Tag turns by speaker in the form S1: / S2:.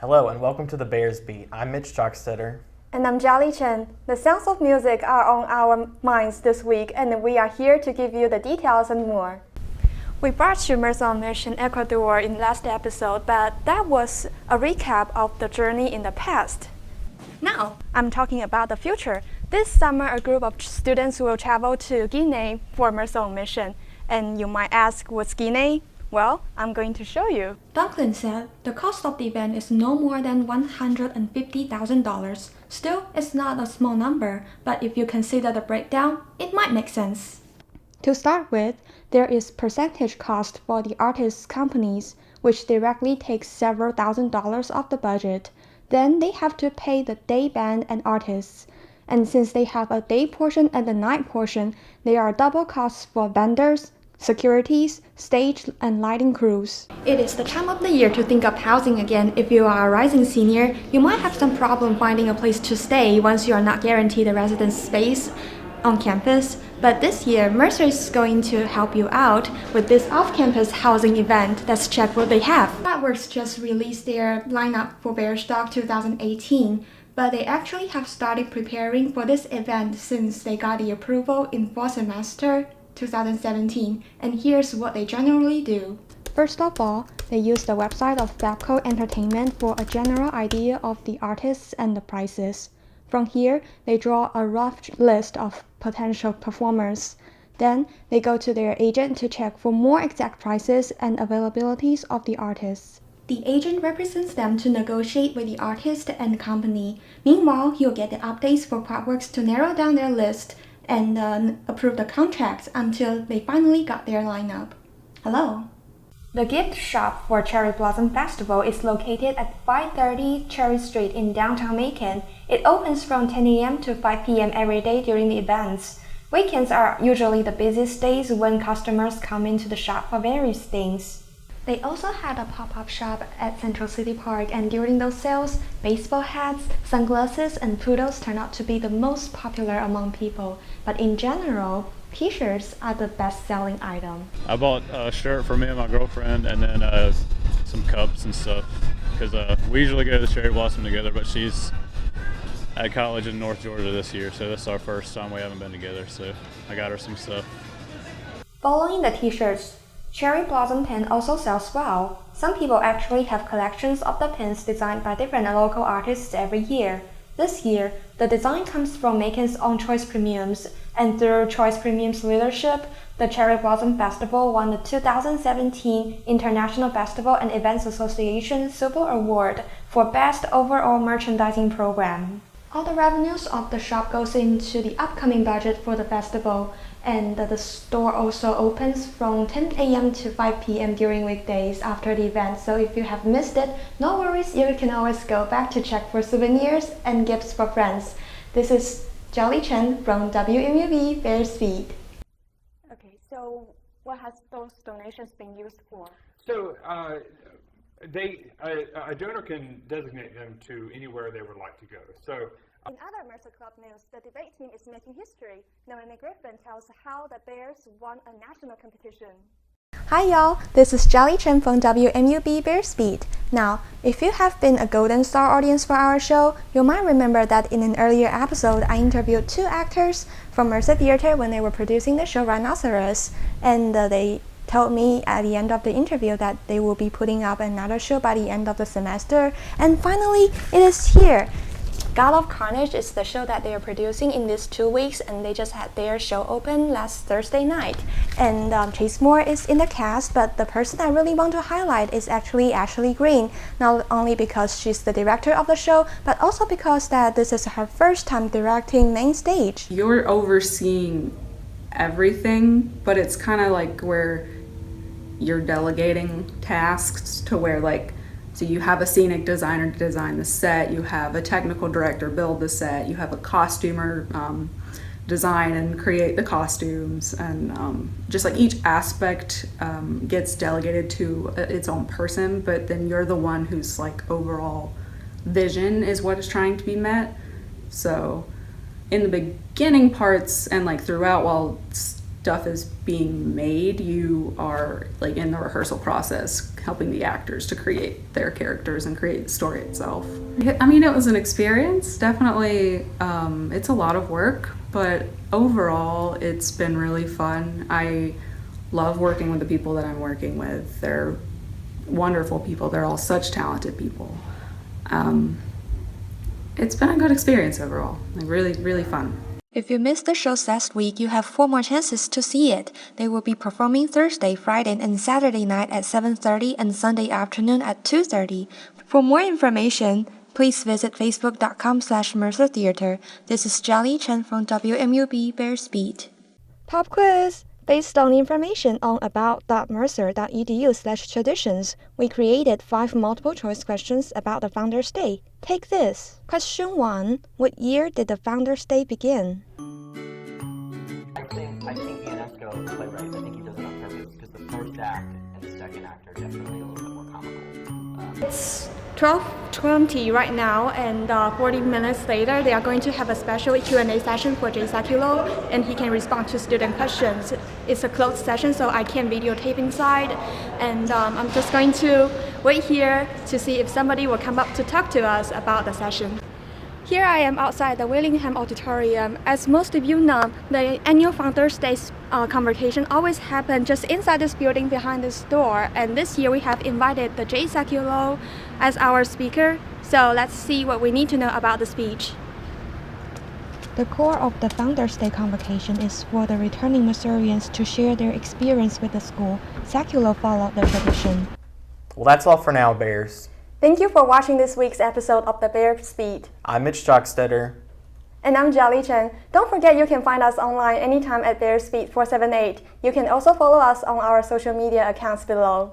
S1: Hello and welcome to the Bears Beat. I'm Mitch Jockstetter.
S2: And I'm Jiali Chen. The sounds of music are on our minds this week, and we are here to give you the details and more. We brought you Mercer Mission Ecuador in last episode, but that was a recap of the journey in the past. Now, I'm talking about the future. This summer, a group of students will travel to Guinea for Mercer Mission. And you might ask, what's Guinea? Well, I'm going to show you. Dunklin said the cost of the event is no more than $150,000. Still, it's not a small number, but if you consider the breakdown, it might make sense. To start with, there is percentage cost for the artists' companies, which directly takes several $1,000s off the budget. Then they have to pay the day band and artists. And since they have a day portion and a night portion, there are double costs for vendors, securities, stage and lighting crews. It is the time of the year to think of housing again. If you are a rising senior, you might have some problem finding a place to stay once you are not guaranteed a residence space on campus. But this year, Mercer is going to help you out with this off-campus housing event. Let's check what they have. Fireworks just released their lineup for Bearstock 2018, but they actually have started preparing for this event since they got the approval in fall semester 2017, and here's what they generally do. First of all, they use the website of Babco Entertainment for a general idea of the artists and the prices. From here, they draw a rough list of potential performers. Then, they go to their agent to check for more exact prices and availabilities of the artists. The agent represents them to negotiate with the artist and the company. Meanwhile, he'll get the updates for Partworks to narrow down their list and approve the contracts until they finally got their lineup. Hello. The gift shop for Cherry Blossom Festival is located at 530 Cherry Street in downtown Macon. It opens from 10 a.m. to 5 p.m. every day during the events. Weekends are usually the busiest days when customers come into the shop for various things. They also had a pop-up shop at Central City Park, and during those sales, baseball hats, sunglasses, and poodles turn out to be the most popular among people. But in general, t-shirts are the best-selling item.
S3: I bought a shirt for me and my girlfriend, and then some cups and stuff, because we usually go to the Cherry Blossom together, but she's at college in North Georgia this year, so this is our first time we haven't been together, so I got her some stuff.
S2: Following the t-shirts, Cherry Blossom Pen also sells well. Some people actually have collections of the pens designed by different local artists every year. This year, the design comes from Macon's own Choice Premiums, and through Choice Premiums leadership, the Cherry Blossom Festival won the 2017 International Festival and Events Association Silver Award for Best Overall Merchandising Program. All the revenues of the shop goes into the upcoming budget for the festival, and the store also opens from 10 a.m. to 5 p.m. during weekdays after the event. So if you have missed it, no worries, you can always go back to check for souvenirs and gifts for friends. This is Jiali Chen from WMUB Bears Beat. Okay, so what has those donations been used for?
S4: So a donor can designate them to anywhere they would like to go. So.
S2: In other Mercer Club news, the debate team is making history. Noemi Griffin tells how the Bears won a national competition. Hi y'all, this is Jiali Chen from WMUB Bears Beat. Now, if you have been a Golden Star audience for our show, you might remember that in an earlier episode, I interviewed two actors from Mercer Theater when they were producing the show Rhinoceros, and they told me at the end of the interview that they will be putting up another show by the end of the semester, and finally, it is here. God of Carnage is the show that they are producing in these 2 weeks, and they just had their show open last Thursday night. And Chase Moore is in the cast, but the person I really want to highlight is actually Ashley Green, not only because she's the director of the show, but also because that this is her first time directing main stage.
S5: You're overseeing everything, but it's kind of like where you're delegating tasks to where so you have a scenic designer to design the set, you have a technical director build the set, you have a costumer design and create the costumes, and just each aspect gets delegated to its own person, but then you're the one who's overall vision is what is trying to be met. So in the beginning parts and throughout while stuff is being made, you are like in the rehearsal process helping the actors to create their characters and create the story itself. I mean, it was an experience, definitely. It's a lot of work, but overall it's been really fun. I love working with the people that I'm working with. They're wonderful people. They're all such talented people. It's been a good experience overall. Like really, really fun.
S2: If you missed the shows last week, you have 4 more chances to see it. They will be performing Thursday, Friday, and Saturday night at 7:30 and Sunday afternoon at 2:30. For more information, please visit facebook.com/Mercer Theater. This is Jiali Chen from WMUB Bears Beat. Pop quiz! Based on information on about.mercer.edu/traditions, we created 5 multiple-choice questions about the Founders' Day. Take this. Question 1. What year did the Founders' Day begin?
S1: I think Ionesco, the playwright, I think he does it on purpose because the first act and the second act are definitely a little bit more comical.
S2: It's 12:20 right now, and 40 minutes later, they are going to have a special Q&A session for Jay Sakulo, and he can respond to student questions. It's a closed session, so I can't videotape inside, and I'm just going to wait here to see if somebody will come up to talk to us about the session. Here I am outside the Willingham Auditorium. As most of you know, the annual Founders' Day convocation always happens just inside this building behind this door. And this year we have invited the Jay Sakulo as our speaker. So let's see what we need to know about the speech. The core of the Founders' Day convocation is for the returning Mercerians to share their experience with the school. Sakulo followed the tradition.
S1: Well, that's all for now, Bears.
S2: Thank you for watching this week's episode of the Bears Beat.
S1: I'm Mitch Jockstetter.
S2: And I'm Jiali Chen. Don't forget you can find us online anytime at Bears Beat 478. You can also follow us on our social media accounts below.